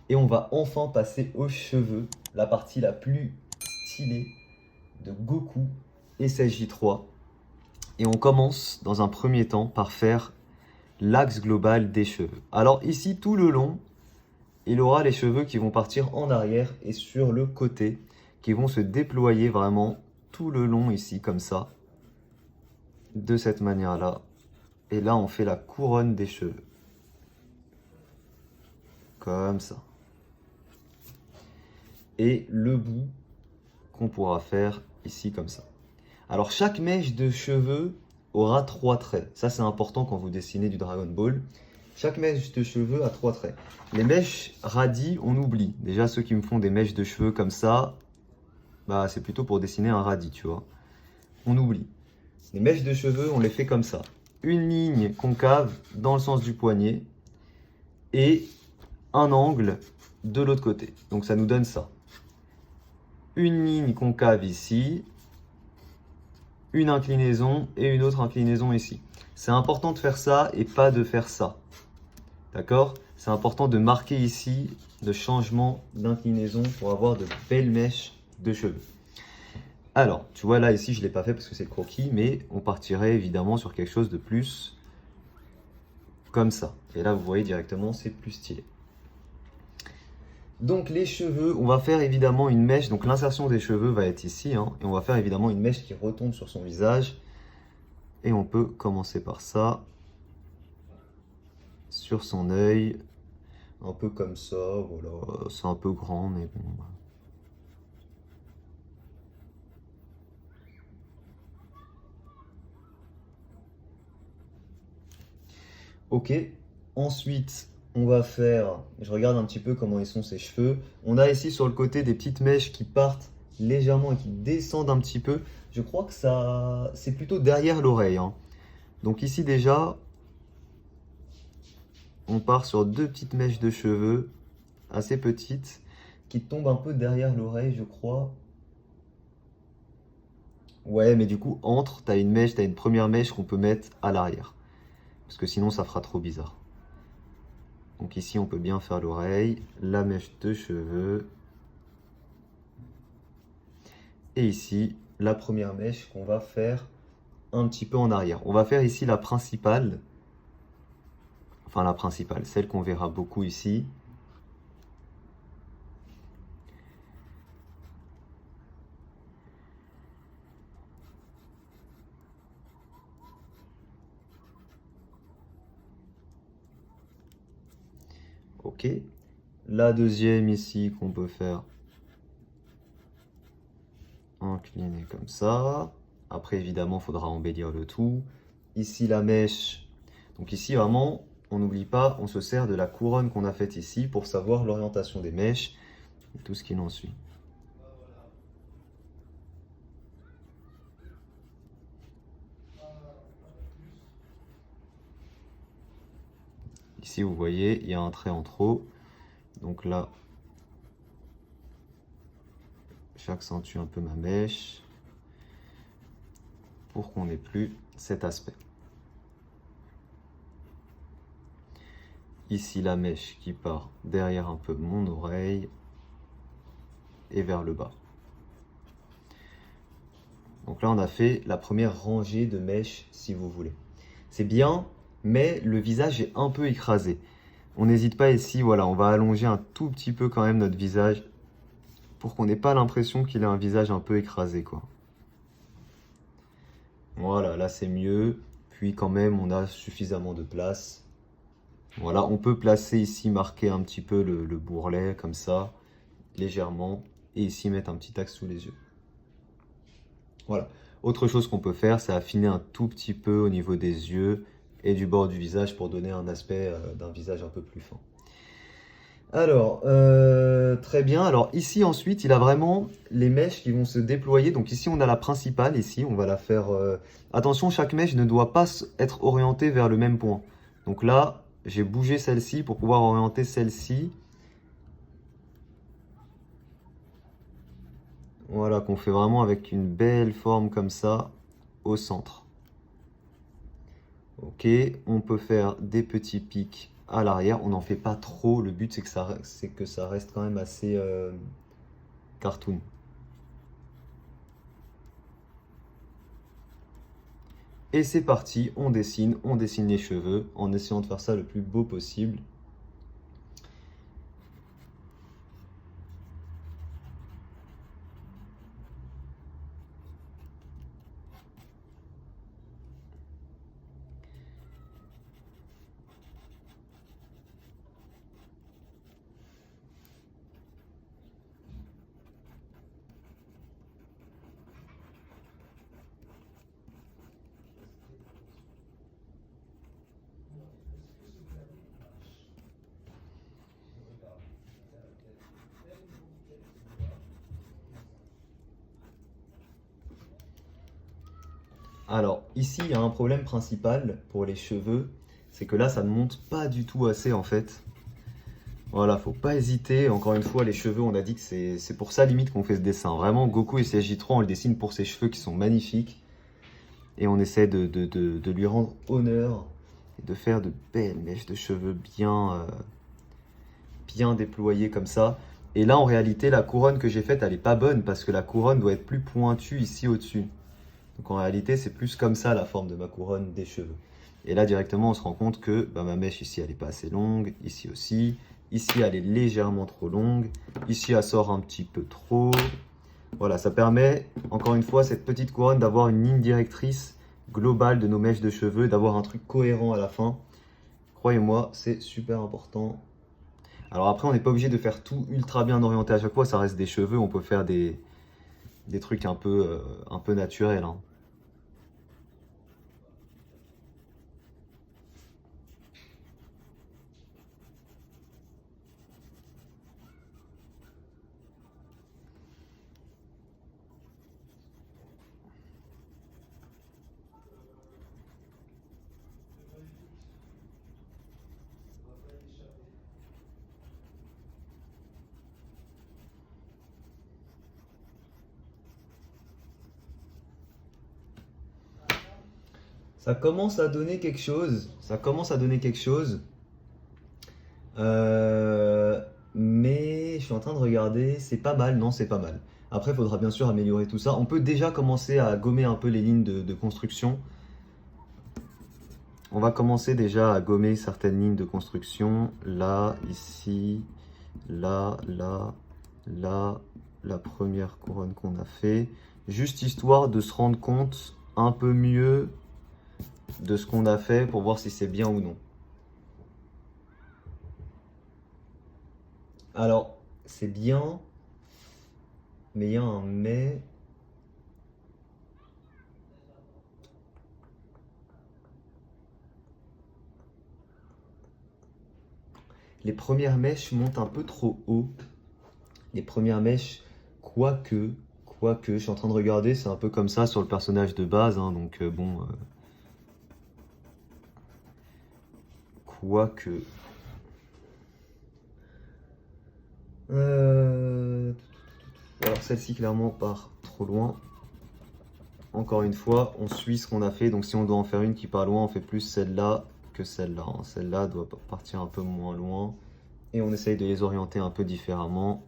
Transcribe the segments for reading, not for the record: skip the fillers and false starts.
Et on va enfin passer aux cheveux, la partie la plus stylée de Goku et SJ3. Et on commence dans un premier temps par faire l'axe global des cheveux. Alors ici, tout le long, il aura les cheveux qui vont partir en arrière et sur le côté, qui vont se déployer vraiment tout le long ici, comme ça, de cette manière-là. Et là, on fait la couronne des cheveux. Comme ça. Et le bout qu'on pourra faire ici, comme ça. Alors, chaque mèche de cheveux aura 3 traits. Ça, c'est important quand vous dessinez du Dragon Ball. Chaque mèche de cheveux a 3 traits. Les mèches radis, on oublie. Déjà, ceux qui me font des mèches de cheveux comme ça, bah, c'est plutôt pour dessiner un radis, tu vois. On oublie. Les mèches de cheveux, on les fait comme ça. Une ligne concave dans le sens du poignet et un angle de l'autre côté. Donc ça nous donne ça. Une ligne concave ici, une inclinaison et une autre inclinaison ici. C'est important de faire ça et pas de faire ça. D'accord? C'est important de marquer ici le changement d'inclinaison pour avoir de belles mèches de cheveux. Alors, tu vois là ici je ne l'ai pas fait parce que c'est le croquis, mais on partirait évidemment sur quelque chose de plus comme ça. Et là vous voyez directement c'est plus stylé. Donc les cheveux, on va faire évidemment une mèche, donc l'insertion des cheveux va être ici, hein, et on va faire évidemment une mèche qui retombe sur son visage. Et on peut commencer par ça, sur son œil, un peu comme ça, voilà, c'est un peu grand, mais bon. Ok, ensuite on va faire, je regarde un petit peu comment ils sont ses cheveux. On a ici sur le côté des petites mèches qui partent légèrement et qui descendent un petit peu. Je crois que ça, c'est plutôt derrière l'oreille, hein. Donc ici déjà, on part sur 2 petites mèches de cheveux, assez petites, qui tombent un peu derrière l'oreille, je crois. Ouais, mais du coup, entre, t'as une première mèche qu'on peut mettre à l'arrière. Parce que sinon, ça fera trop bizarre. Donc ici, on peut bien faire l'oreille, la mèche de cheveux. Et ici, la première mèche qu'on va faire un petit peu en arrière. On va faire ici la principale. Enfin, la principale, celle qu'on verra beaucoup ici. Ok. La deuxième ici qu'on peut faire incliner comme ça. Après, évidemment, il faudra embellir le tout. Ici, la mèche. Donc ici, vraiment, on n'oublie pas, on se sert de la couronne qu'on a faite ici pour savoir l'orientation des mèches et tout ce qui en suit. Ici, vous voyez, il y a un trait en trop. Donc là, j'accentue un peu ma mèche pour qu'on n'ait plus cet aspect. Ici, la mèche qui part derrière un peu mon oreille et vers le bas. Donc là, on a fait la première rangée de mèches, si vous voulez. C'est bien, mais le visage est un peu écrasé. On n'hésite pas ici, voilà, on va allonger un tout petit peu quand même notre visage pour qu'on n'ait pas l'impression qu'il a un visage un peu écrasé, quoi. Voilà, là c'est mieux. Puis quand même, on a suffisamment de place. Voilà, on peut placer ici, marquer un petit peu le bourrelet, comme ça, légèrement. Et ici, mettre un petit axe sous les yeux. Voilà. Autre chose qu'on peut faire, c'est affiner un tout petit peu au niveau des yeux et du bord du visage pour donner un aspect d'un visage un peu plus fin. Alors, très bien. Alors ici ensuite, il a vraiment les mèches qui vont se déployer. Donc ici, on a la principale. Ici, on va la faire... Attention, chaque mèche ne doit pas être orientée vers le même point. Donc là, j'ai bougé celle-ci pour pouvoir orienter celle-ci. Voilà, qu'on fait vraiment avec une belle forme comme ça au centre. Ok, on peut faire des petits pics à l'arrière. On n'en fait pas trop. Le but, c'est que ça reste quand même assez cartoon. Et c'est parti, on dessine les cheveux en essayant de faire ça le plus beau possible. Alors, ici, il y a un problème principal pour les cheveux, c'est que là, ça ne monte pas du tout assez en fait. Voilà, faut pas hésiter. Encore une fois, les cheveux, on a dit que c'est pour ça limite qu'on fait ce dessin. Vraiment, Goku et CSJ3, on le dessine pour ses cheveux qui sont magnifiques. Et on essaie de lui rendre honneur et de faire de belles mèches de cheveux bien déployées comme ça. Et là, en réalité, la couronne que j'ai faite, elle est pas bonne parce que la couronne doit être plus pointue ici au-dessus. Donc en réalité, c'est plus comme ça la forme de ma couronne des cheveux. Et là, directement, on se rend compte que bah, ma mèche ici, elle n'est pas assez longue. Ici aussi. Ici, elle est légèrement trop longue. Ici, elle sort un petit peu trop. Voilà, ça permet, encore une fois, cette petite couronne d'avoir une ligne directrice globale de nos mèches de cheveux, d'avoir un truc cohérent à la fin. Croyez-moi, c'est super important. Alors après, on n'est pas obligé de faire tout ultra bien orienté à chaque fois. Ça reste des cheveux, on peut faire des trucs un peu naturels, hein. Ça commence à donner quelque chose. Ça commence à donner quelque chose. Euh, mais je suis en train de regarder. C'est pas mal, non, c'est pas mal. Après, il faudra bien sûr améliorer tout ça. On peut déjà commencer à gommer un peu les lignes de construction. On va commencer déjà à gommer certaines lignes de construction. Là, ici, là, là, là, la première couronne qu'on a fait. Juste histoire de se rendre compte un peu mieux de ce qu'on a fait pour voir si c'est bien ou non. Alors, c'est bien, mais il y a un mais. Les premières mèches montent un peu trop haut. Les premières mèches, quoique, je suis en train de regarder, c'est un peu comme ça sur le personnage de base, hein, donc bon, quoique. Alors celle-ci clairement part trop loin. Encore une fois, on suit ce qu'on a fait, donc si on doit en faire une qui part loin, on fait plus celle-là que celle-là, hein. Celle-là doit partir un peu moins loin, et on essaye de les orienter un peu différemment.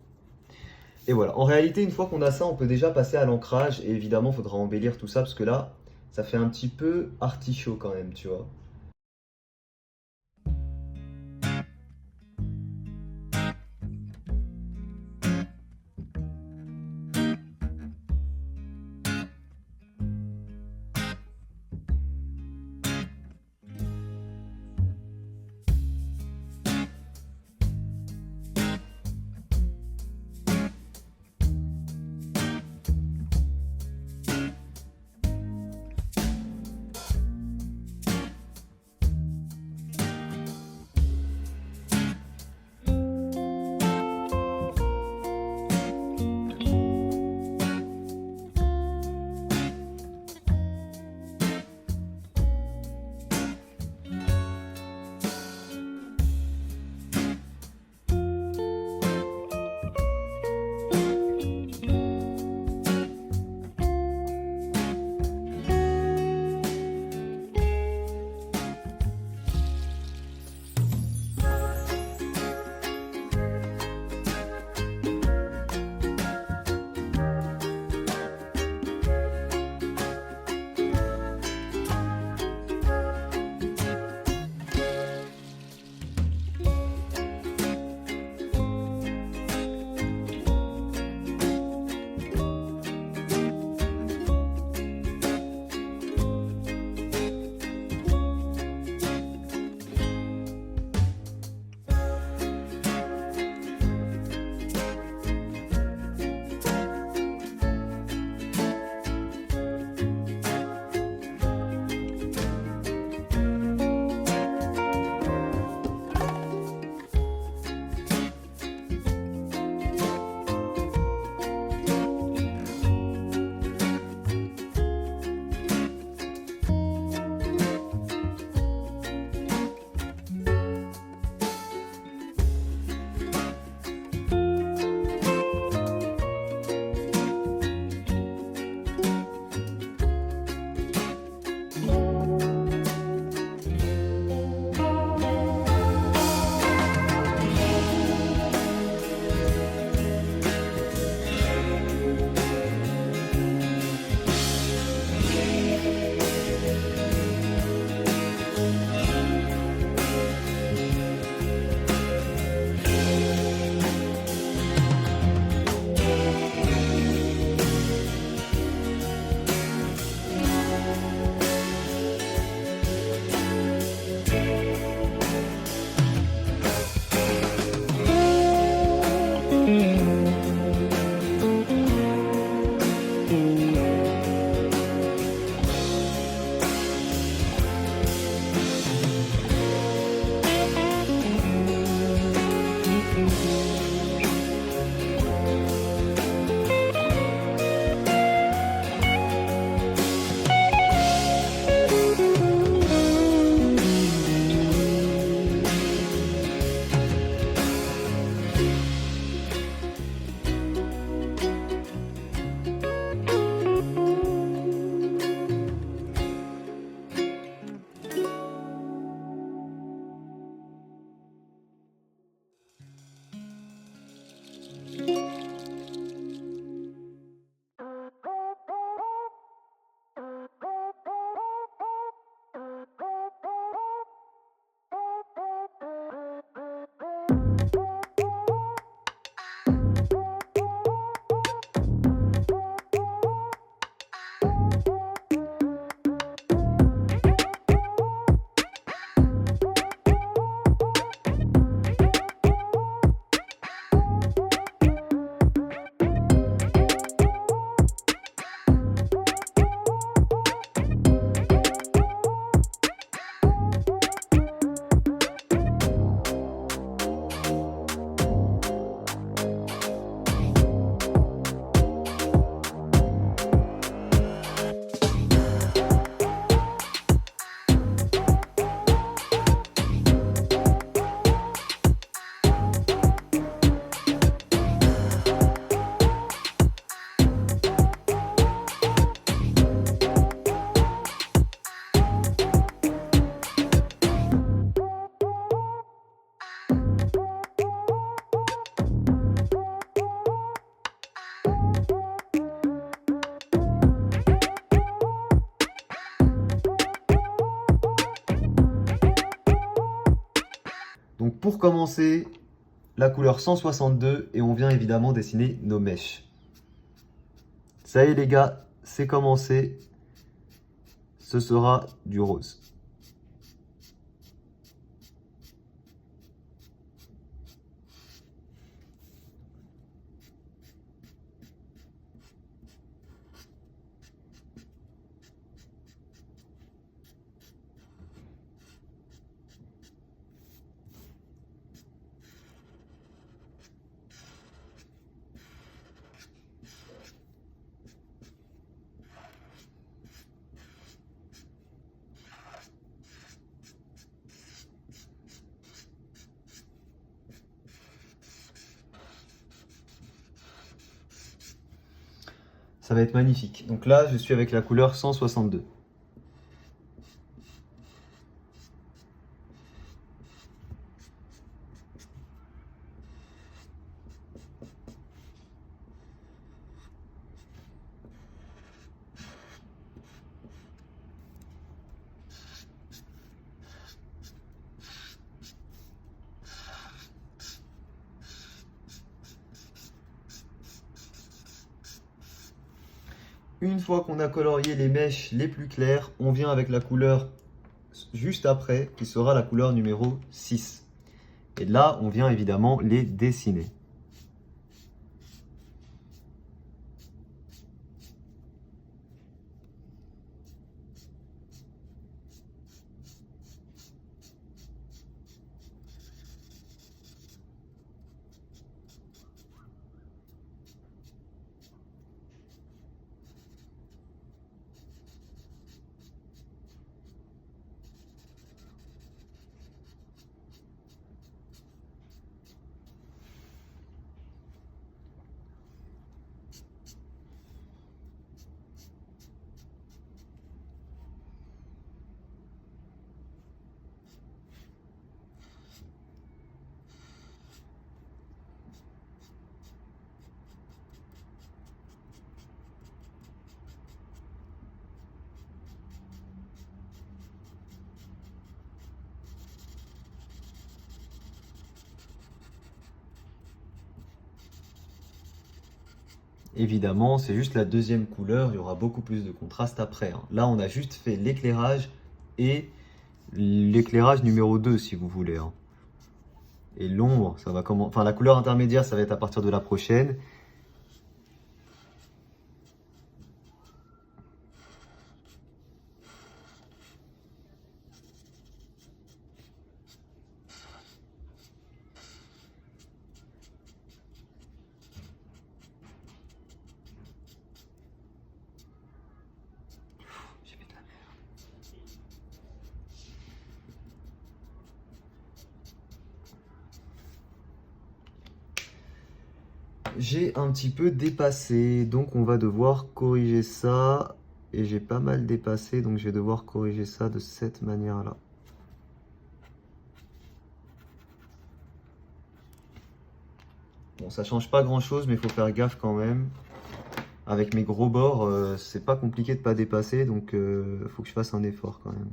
Et voilà, en réalité, une fois qu'on a ça, on peut déjà passer à l'ancrage, et évidemment, il faudra embellir tout ça, parce que là, ça fait un petit peu artichaut quand même, tu vois. Donc pour commencer, la couleur 162 et on vient évidemment dessiner nos mèches. Ça y est les gars, c'est commencé. Ce sera du rose. Ça va être magnifique. Donc là, je suis avec la couleur 162. Une fois qu'on a colorié les mèches les plus claires, on vient avec la couleur juste après, qui sera la couleur numéro 6. Et là, on vient évidemment les dessiner. Évidemment, c'est juste la deuxième couleur, il y aura beaucoup plus de contraste après, hein. Là, on a juste fait l'éclairage et l'éclairage numéro 2, si vous voulez, hein. Et l'ombre, ça va comment... Enfin, la couleur intermédiaire, ça va être à partir de la prochaine. J'ai fait de la merde. J'ai un petit peu dépassé, donc on va devoir corriger ça. Et j'ai pas mal dépassé, donc je vais devoir corriger ça de cette manière-là. Bon, ça change pas grand-chose, mais il faut faire gaffe quand même. Avec mes gros bords, c'est pas compliqué de pas dépasser, donc faut que je fasse un effort quand même.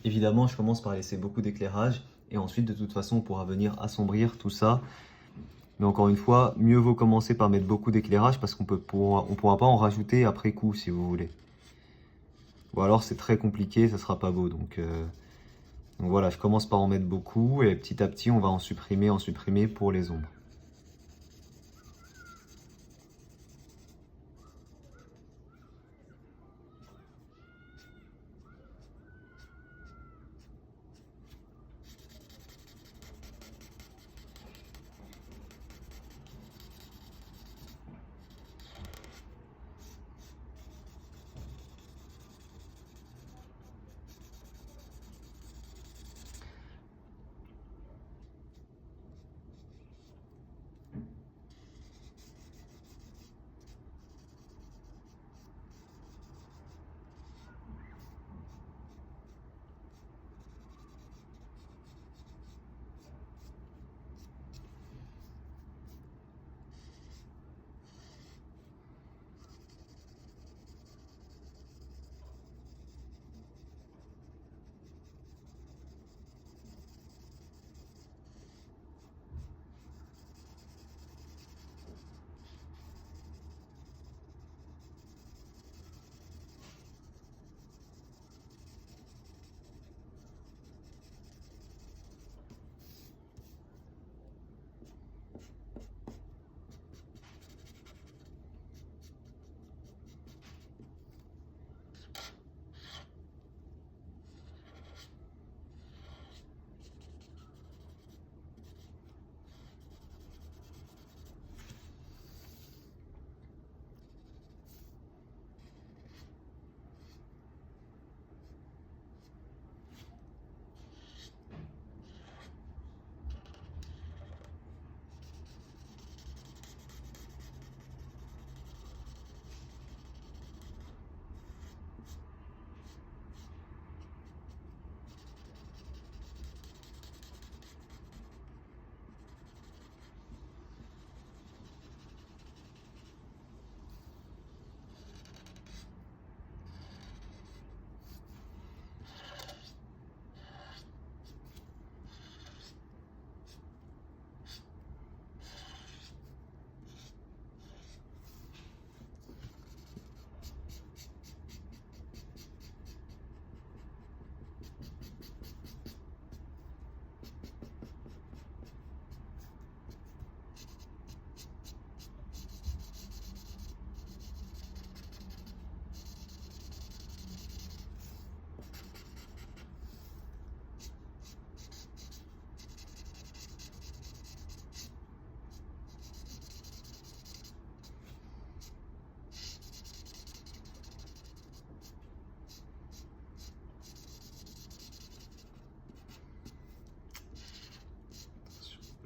Évidemment, je commence par laisser beaucoup d'éclairage et ensuite, de toute façon, on pourra venir assombrir tout ça. Mais encore une fois, mieux vaut commencer par mettre beaucoup d'éclairage parce qu'on pourra pas en rajouter après coup si vous voulez. Ou alors c'est très compliqué, ça sera pas beau. Donc voilà, je commence par en mettre beaucoup et petit à petit on va en supprimer pour les ombres.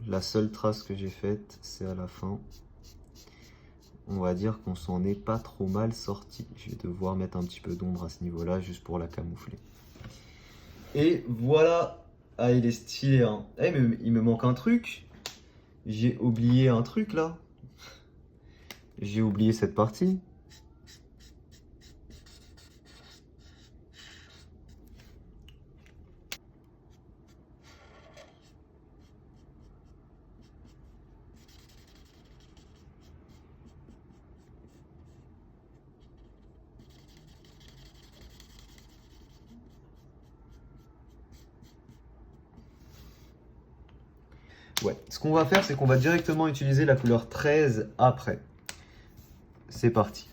La seule trace que j'ai faite, c'est à la fin. On va dire qu'on s'en est pas trop mal sorti. Je vais devoir mettre un petit peu d'ombre à ce niveau-là, juste pour la camoufler. Et voilà. Ah, il est stylé, hein. Eh, mais il me manque un truc. J'ai oublié un truc, là. J'ai oublié cette partie. Ouais, ce qu'on va faire, c'est qu'on va directement utiliser la couleur 13 après. C'est parti.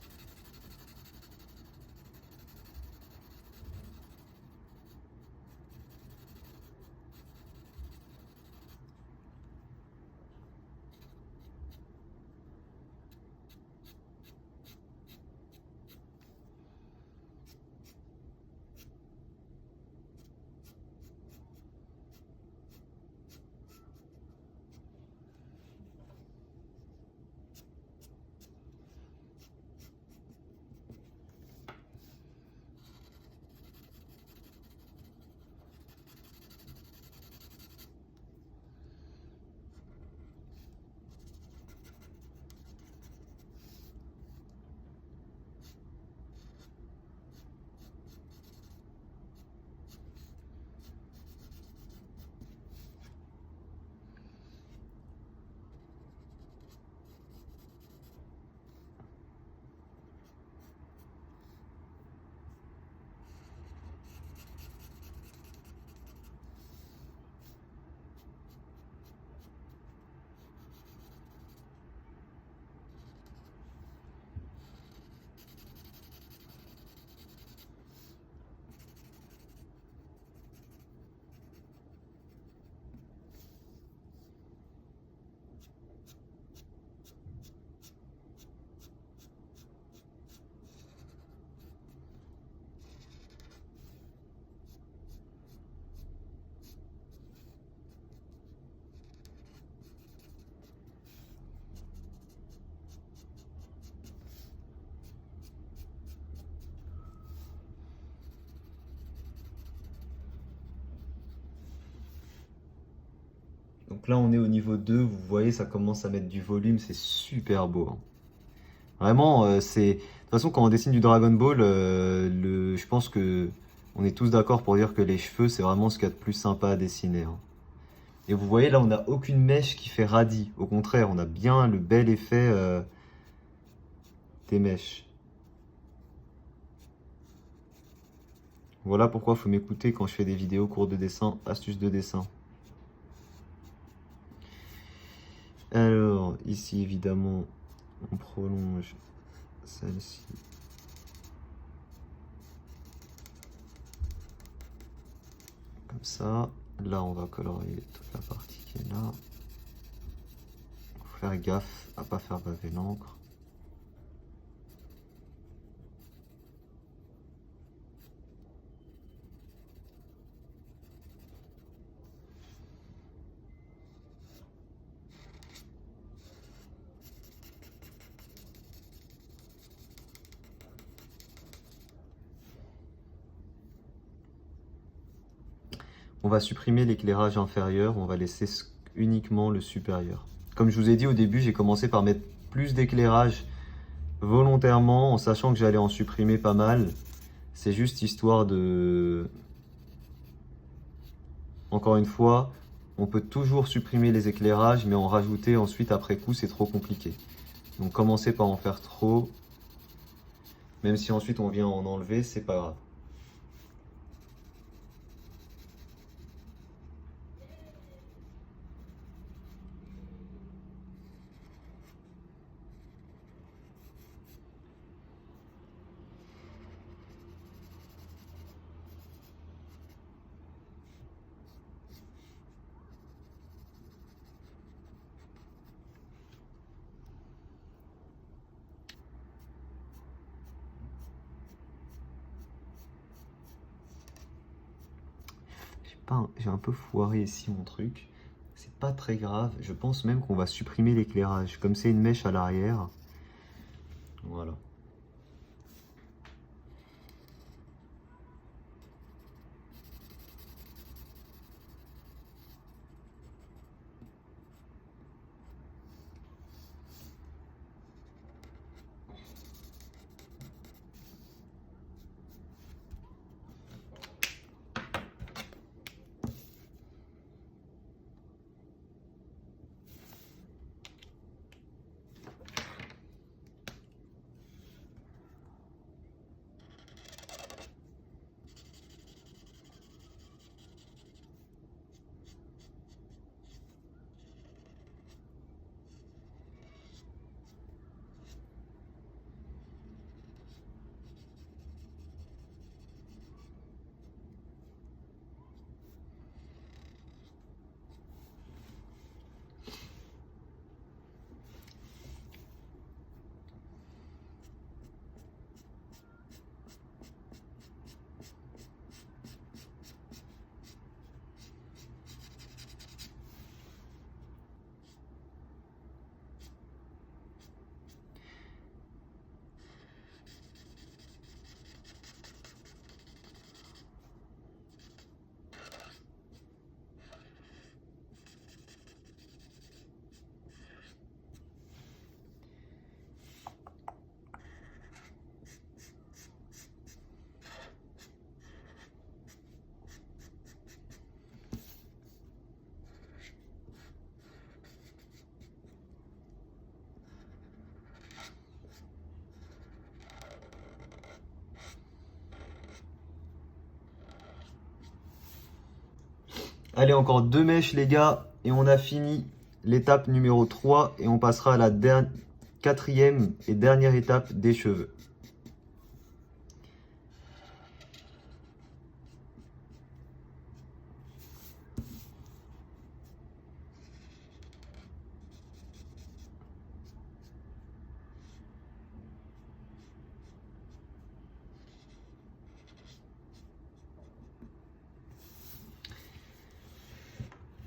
Donc là, on est au niveau 2. Vous voyez, ça commence à mettre du volume. C'est super beau, hein. Vraiment, c'est... De toute façon, quand on dessine du Dragon Ball, je pense que on est tous d'accord pour dire que les cheveux, c'est vraiment ce qu'il y a de plus sympa à dessiner, hein. Et vous voyez, là, on n'a aucune mèche qui fait radis. Au contraire, on a bien le bel effet des mèches. Voilà pourquoi il faut m'écouter quand je fais des vidéos cours de dessin, astuces de dessin. Alors, ici, évidemment, on prolonge celle-ci. Comme ça. Là, on va colorier toute la partie qui est là. Il faut faire gaffe à ne pas faire baver l'encre. On va supprimer l'éclairage inférieur, on va laisser uniquement le supérieur. Comme je vous ai dit au début, j'ai commencé par mettre plus d'éclairage volontairement, en sachant que j'allais en supprimer pas mal. C'est juste histoire de... Encore une fois, on peut toujours supprimer les éclairages, mais en rajouter ensuite après coup, c'est trop compliqué. Donc commencez par en faire trop. Même si ensuite on vient en enlever, c'est pas grave. J'ai un peu foiré ici mon truc. C'est pas très grave. Je pense même qu'on va supprimer l'éclairage. Comme c'est une mèche à l'arrière. Voilà. Allez, encore 2 mèches les gars, et on a fini l'étape numéro 3, et on passera à la quatrième et dernière étape des cheveux.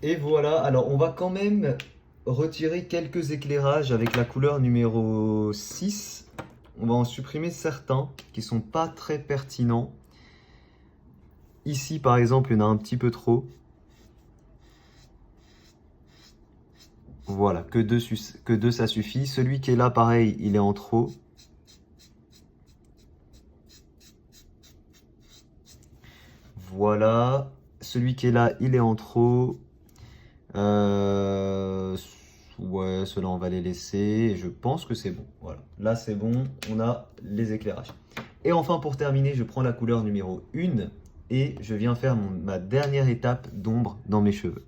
Et voilà, alors on va quand même retirer quelques éclairages avec la couleur numéro 6. On va en supprimer certains qui sont pas très pertinents. Ici par exemple, il y en a un petit peu trop. Voilà, que deux ça suffit. Celui qui est là, pareil, il est en trop. Voilà. Celui qui est là, il est en trop. Ouais, ceux-là, on va les laisser. Et je pense que c'est bon. Voilà. Là, c'est bon. On a les éclairages. Et enfin, pour terminer, je prends la couleur numéro 1 et je viens faire ma dernière étape d'ombre dans mes cheveux.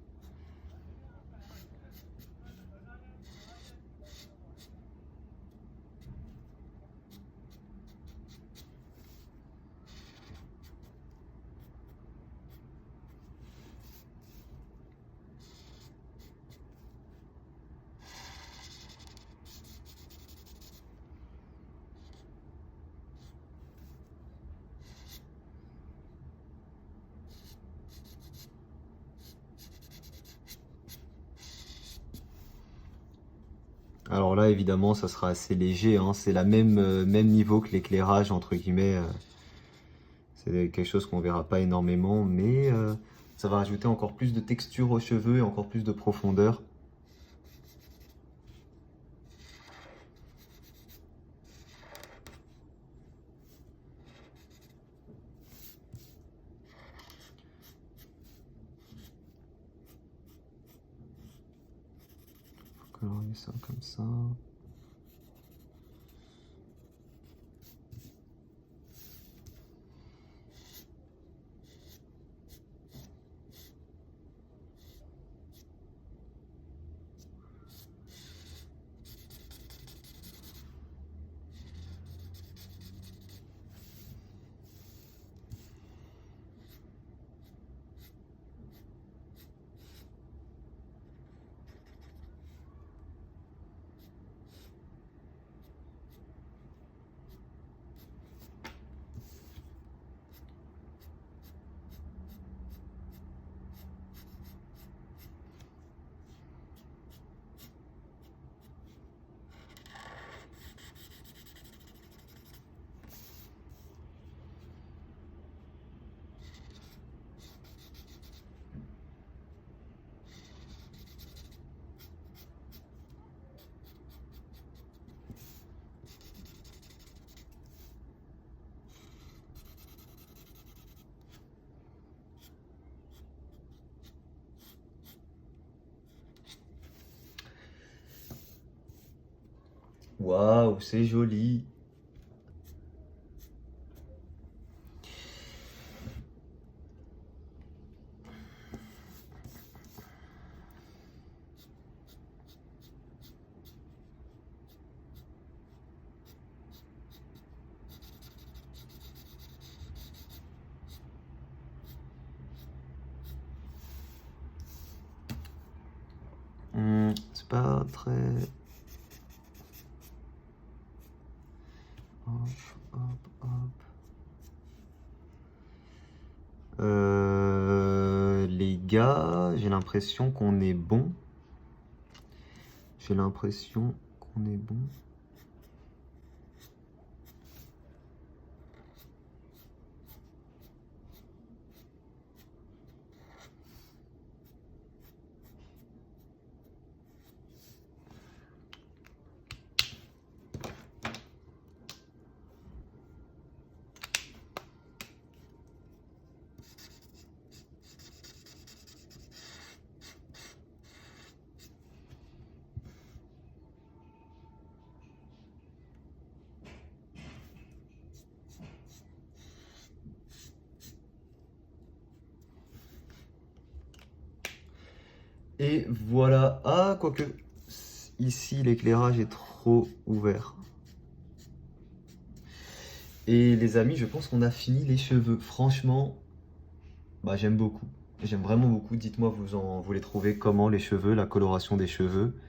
Alors là, évidemment, ça sera assez léger, hein. C'est la même niveau que l'éclairage, entre guillemets. C'est quelque chose qu'on verra pas énormément, mais ça va rajouter encore plus de texture aux cheveux et encore plus de profondeur. Colorier ça comme ça. Waouh, c'est joli. C'est pas très... Hop, hop, hop. Les gars, j'ai l'impression qu'on est bon. J'ai l'impression qu'on est bon. Et voilà. Ah, quoique, ici, l'éclairage est trop ouvert. Et les amis, je pense qu'on a fini les cheveux. Franchement, bah, j'aime beaucoup. J'aime vraiment beaucoup. Dites-moi, vous les trouvez comment, les cheveux, la coloration des cheveux.